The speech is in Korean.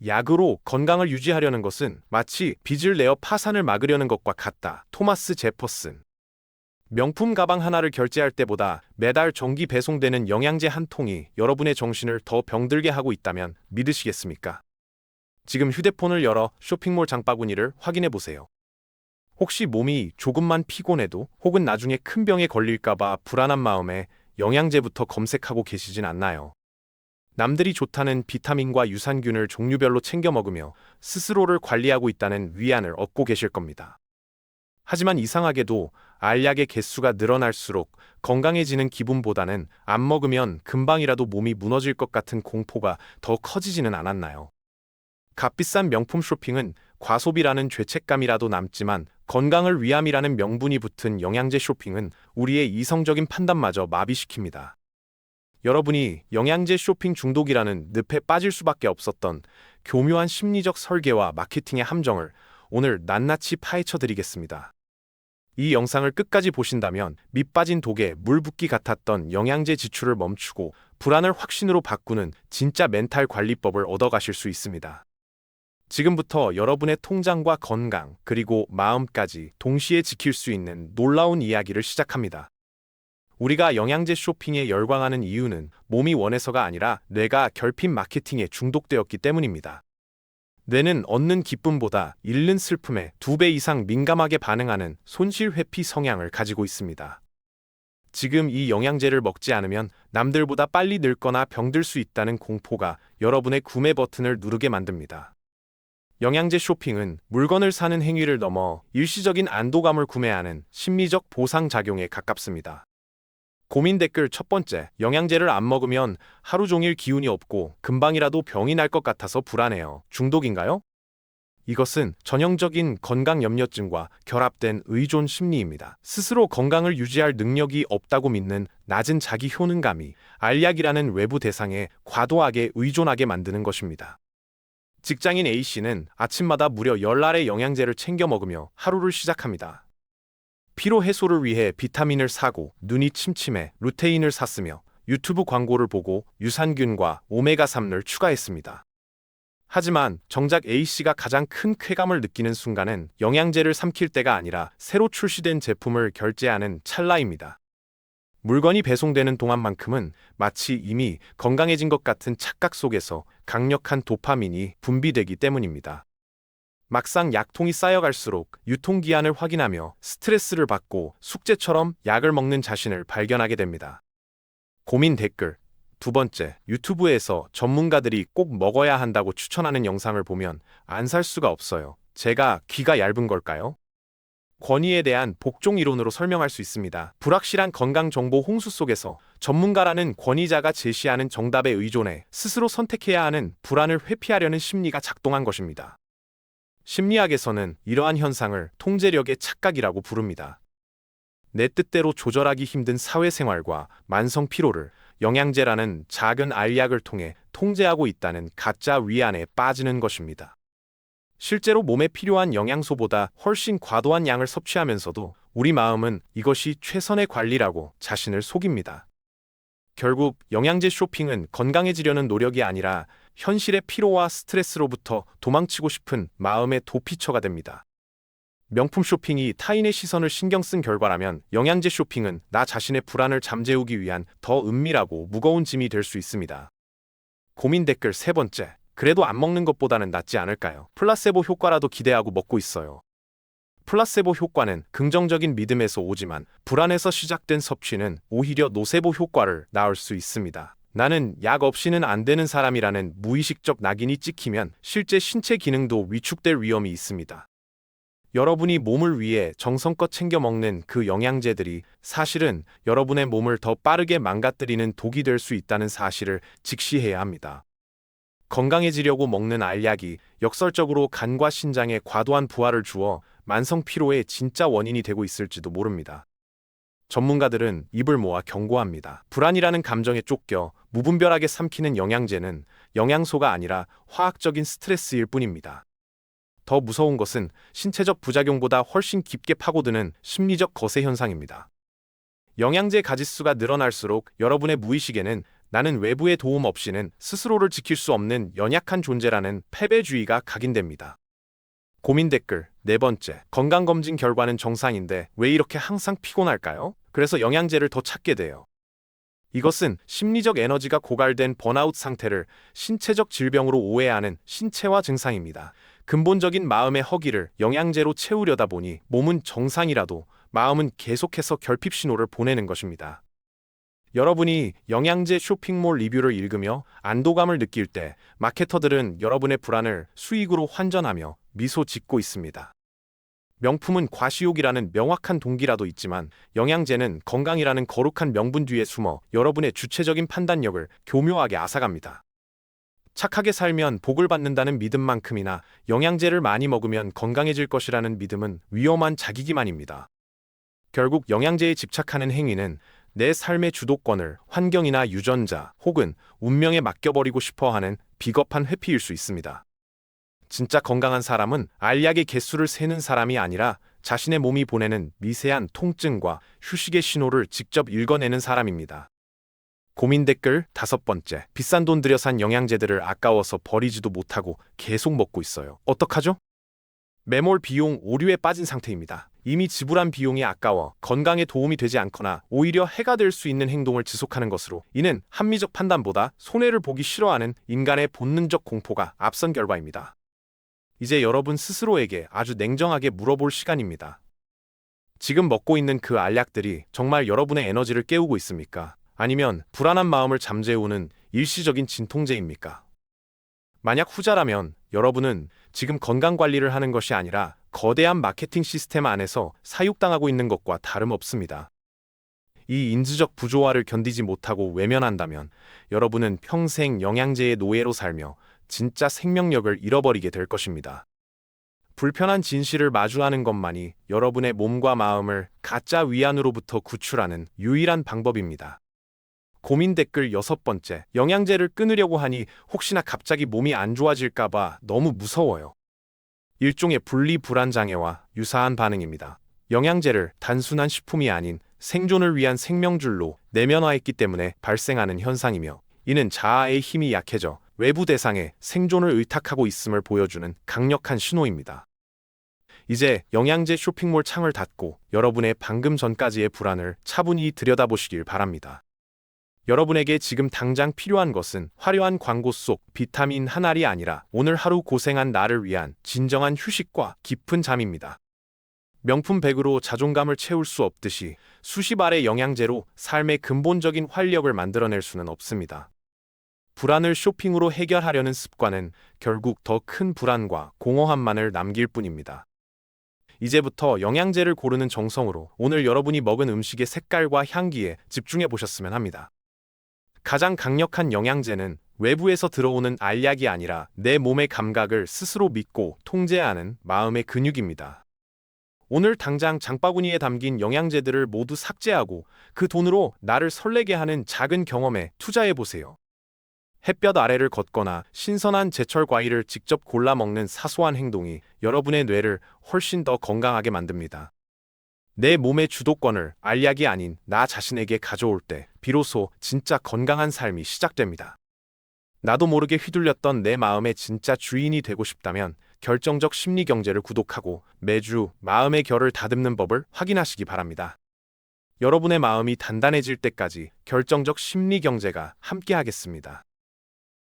약으로 건강을 유지하려는 것은 마치 빚을 내어 파산을 막으려는 것과 같다. 토마스 제퍼슨. 명품 가방 하나를 결제할 때보다 매달 정기 배송되는 영양제 한 통이 여러분의 정신을 더 병들게 하고 있다면 믿으시겠습니까? 지금 휴대폰을 열어 쇼핑몰 장바구니를 확인해 보세요. 혹시 몸이 조금만 피곤해도 혹은 나중에 큰 병에 걸릴까봐 불안한 마음에 영양제부터 검색하고 계시진 않나요? 남들이 좋다는 비타민과 유산균을 종류별로 챙겨 먹으며 스스로를 관리하고 있다는 위안을 얻고 계실 겁니다. 하지만 이상하게도 알약의 개수가 늘어날수록 건강해지는 기분보다는 안 먹으면 금방이라도 몸이 무너질 것 같은 공포가 더 커지지는 않았나요? 값비싼 명품 쇼핑은 과소비라는 죄책감이라도 남지만 건강을 위함이라는 명분이 붙은 영양제 쇼핑은 우리의 이성적인 판단마저 마비시킵니다. 여러분이 영양제 쇼핑 중독이라는 늪에 빠질 수밖에 없었던 교묘한 심리적 설계와 마케팅의 함정을 오늘 낱낱이 파헤쳐 드리겠습니다. 이 영상을 끝까지 보신다면 밑 빠진 독에 물 붓기 같았던 영양제 지출을 멈추고 불안을 확신으로 바꾸는 진짜 멘탈 관리법을 얻어가실 수 있습니다. 지금부터 여러분의 통장과 건강, 그리고 마음까지 동시에 지킬 수 있는 놀라운 이야기를 시작합니다. 우리가 영양제 쇼핑에 열광하는 이유는 몸이 원해서가 아니라 뇌가 결핍 마케팅에 중독되었기 때문입니다. 뇌는 얻는 기쁨보다 잃는 슬픔에 2배 이상 민감하게 반응하는 손실회피 성향을 가지고 있습니다. 지금 이 영양제를 먹지 않으면 남들보다 빨리 늙거나 병들 수 있다는 공포가 여러분의 구매 버튼을 누르게 만듭니다. 영양제 쇼핑은 물건을 사는 행위를 넘어 일시적인 안도감을 구매하는 심리적 보상작용에 가깝습니다. 고민 댓글 첫 번째, 영양제를 안 먹으면 하루 종일 기운이 없고 금방이라도 병이 날 것 같아서 불안해요. 중독인가요? 이것은 전형적인 건강 염려증과 결합된 의존 심리입니다. 스스로 건강을 유지할 능력이 없다고 믿는 낮은 자기 효능감이 알약이라는 외부 대상에 과도하게 의존하게 만드는 것입니다. 직장인 A씨는 아침마다 무려 10알의 영양제를 챙겨 먹으며 하루를 시작합니다. 피로 해소를 위해 비타민을 사고 눈이 침침해 루테인을 샀으며 유튜브 광고를 보고 유산균과 오메가3를 추가했습니다. 하지만 정작 A씨가 가장 큰 쾌감을 느끼는 순간은 영양제를 삼킬 때가 아니라 새로 출시된 제품을 결제하는 찰나입니다. 물건이 배송되는 동안만큼은 마치 이미 건강해진 것 같은 착각 속에서 강력한 도파민이 분비되기 때문입니다. 막상 약통이 쌓여갈수록 유통기한을 확인하며 스트레스를 받고 숙제처럼 약을 먹는 자신을 발견하게 됩니다. 고민 댓글 두 번째, 유튜브에서 전문가들이 꼭 먹어야 한다고 추천하는 영상을 보면 안 살 수가 없어요. 제가 귀가 얇은 걸까요? 권위에 대한 복종 이론으로 설명할 수 있습니다. 불확실한 건강정보 홍수 속에서 전문가라는 권위자가 제시하는 정답에 의존해 스스로 선택해야 하는 불안을 회피하려는 심리가 작동한 것입니다. 심리학에서는 이러한 현상을 통제력의 착각이라고 부릅니다. 내 뜻대로 조절하기 힘든 사회생활과 만성 피로를 영양제라는 작은 알약을 통해 통제하고 있다는 가짜 위안에 빠지는 것입니다. 실제로 몸에 필요한 영양소보다 훨씬 과도한 양을 섭취하면서도 우리 마음은 이것이 최선의 관리라고 자신을 속입니다. 결국 영양제 쇼핑은 건강해지려는 노력이 아니라 현실의 피로와 스트레스로부터 도망치고 싶은 마음의 도피처가 됩니다. 명품 쇼핑이 타인의 시선을 신경 쓴 결과라면 영양제 쇼핑은 나 자신의 불안을 잠재우기 위한 더 은밀하고 무거운 짐이 될 수 있습니다. 고민 댓글 세 번째, 그래도 안 먹는 것보다는 낫지 않을까요? 플라세보 효과라도 기대하고 먹고 있어요. 플라세보 효과는 긍정적인 믿음에서 오지만 불안에서 시작된 섭취는 오히려 노세보 효과를 낳을 수 있습니다. 나는 약 없이는 안 되는 사람이라는 무의식적 낙인이 찍히면 실제 신체 기능도 위축될 위험이 있습니다. 여러분이 몸을 위해 정성껏 챙겨 먹는 그 영양제들이 사실은 여러분의 몸을 더 빠르게 망가뜨리는 독이 될 수 있다는 사실을 직시해야 합니다. 건강해지려고 먹는 알약이 역설적으로 간과 신장에 과도한 부하를 주어 만성 피로의 진짜 원인이 되고 있을지도 모릅니다. 전문가들은 입을 모아 경고합니다. 불안이라는 감정에 쫓겨 무분별하게 삼키는 영양제는 영양소가 아니라 화학적인 스트레스일 뿐입니다. 더 무서운 것은 신체적 부작용보다 훨씬 깊게 파고드는 심리적 거세 현상입니다. 영양제 가짓수가 늘어날수록 여러분의 무의식에는 나는 외부의 도움 없이는 스스로를 지킬 수 없는 연약한 존재라는 패배주의가 각인됩니다. 고민 댓글 네 번째, 건강검진 결과는 정상인데 왜 이렇게 항상 피곤할까요? 그래서 영양제를 더 찾게 돼요. 이것은 심리적 에너지가 고갈된 번아웃 상태를 신체적 질병으로 오해하는 신체화 증상입니다. 근본적인 마음의 허기를 영양제로 채우려다 보니 몸은 정상이라도 마음은 계속해서 결핍 신호를 보내는 것입니다. 여러분이 영양제 쇼핑몰 리뷰를 읽으며 안도감을 느낄 때 마케터들은 여러분의 불안을 수익으로 환전하며 미소 짓고 있습니다. 명품은 과시욕이라는 명확한 동기라도 있지만 영양제는 건강이라는 거룩한 명분 뒤에 숨어 여러분의 주체적인 판단력을 교묘하게 앗아갑니다. 착하게 살면 복을 받는다는 믿음만큼이나 영양제를 많이 먹으면 건강해질 것이라는 믿음은 위험한 자기기만입니다. 결국 영양제에 집착하는 행위는 내 삶의 주도권을 환경이나 유전자 혹은 운명에 맡겨버리고 싶어하는 비겁한 회피일 수 있습니다. 진짜 건강한 사람은 알약의 개수를 세는 사람이 아니라 자신의 몸이 보내는 미세한 통증과 휴식의 신호를 직접 읽어내는 사람입니다. 고민 댓글 다섯 번째, 비싼 돈 들여 산 영양제들을 아까워서 버리지도 못하고 계속 먹고 있어요. 어떡하죠? 매몰 비용 오류에 빠진 상태입니다. 이미 지불한 비용이 아까워 건강에 도움이 되지 않거나 오히려 해가 될 수 있는 행동을 지속하는 것으로 이는 합리적 판단보다 손해를 보기 싫어하는 인간의 본능적 공포가 앞선 결과입니다. 이제 여러분 스스로에게 아주 냉정하게 물어볼 시간입니다. 지금 먹고 있는 그 알약들이 정말 여러분의 에너지를 깨우고 있습니까? 아니면 불안한 마음을 잠재우는 일시적인 진통제입니까? 만약 후자라면 여러분은 지금 건강관리를 하는 것이 아니라 거대한 마케팅 시스템 안에서 사육당하고 있는 것과 다름없습니다. 이 인지적 부조화를 견디지 못하고 외면한다면 여러분은 평생 영양제의 노예로 살며 진짜 생명력을 잃어버리게 될 것입니다. 불편한 진실을 마주하는 것만이 여러분의 몸과 마음을 가짜 위안으로부터 구출하는 유일한 방법입니다. 고민 댓글 여섯 번째, 영양제를 끊으려고 하니 혹시나 갑자기 몸이 안 좋아질까봐 너무 무서워요. 일종의 분리불안장애와 유사한 반응입니다. 영양제를 단순한 식품이 아닌 생존을 위한 생명줄로 내면화했기 때문에 발생하는 현상이며 이는 자아의 힘이 약해져 외부 대상에 생존을 의탁하고 있음을 보여주는 강력한 신호입니다. 이제 영양제 쇼핑몰 창을 닫고 여러분의 방금 전까지의 불안을 차분히 들여다보시길 바랍니다. 여러분에게 지금 당장 필요한 것은 화려한 광고 속 비타민 한 알이 아니라 오늘 하루 고생한 나를 위한 진정한 휴식과 깊은 잠입니다. 명품 백으로 자존감을 채울 수 없듯이 수십 알의 영양제로 삶의 근본적인 활력을 만들어낼 수는 없습니다. 불안을 쇼핑으로 해결하려는 습관은 결국 더 큰 불안과 공허함만을 남길 뿐입니다. 이제부터 영양제를 고르는 정성으로 오늘 여러분이 먹은 음식의 색깔과 향기에 집중해 보셨으면 합니다. 가장 강력한 영양제는 외부에서 들어오는 알약이 아니라 내 몸의 감각을 스스로 믿고 통제하는 마음의 근육입니다. 오늘 당장 장바구니에 담긴 영양제들을 모두 삭제하고 그 돈으로 나를 설레게 하는 작은 경험에 투자해 보세요. 햇볕 아래를 걷거나 신선한 제철 과일을 직접 골라 먹는 사소한 행동이 여러분의 뇌를 훨씬 더 건강하게 만듭니다. 내 몸의 주도권을 알약이 아닌 나 자신에게 가져올 때 비로소 진짜 건강한 삶이 시작됩니다. 나도 모르게 휘둘렸던 내 마음의 진짜 주인이 되고 싶다면 결정적 심리경제를 구독하고 매주 마음의 결을 다듬는 법을 확인하시기 바랍니다. 여러분의 마음이 단단해질 때까지 결정적 심리경제가 함께하겠습니다.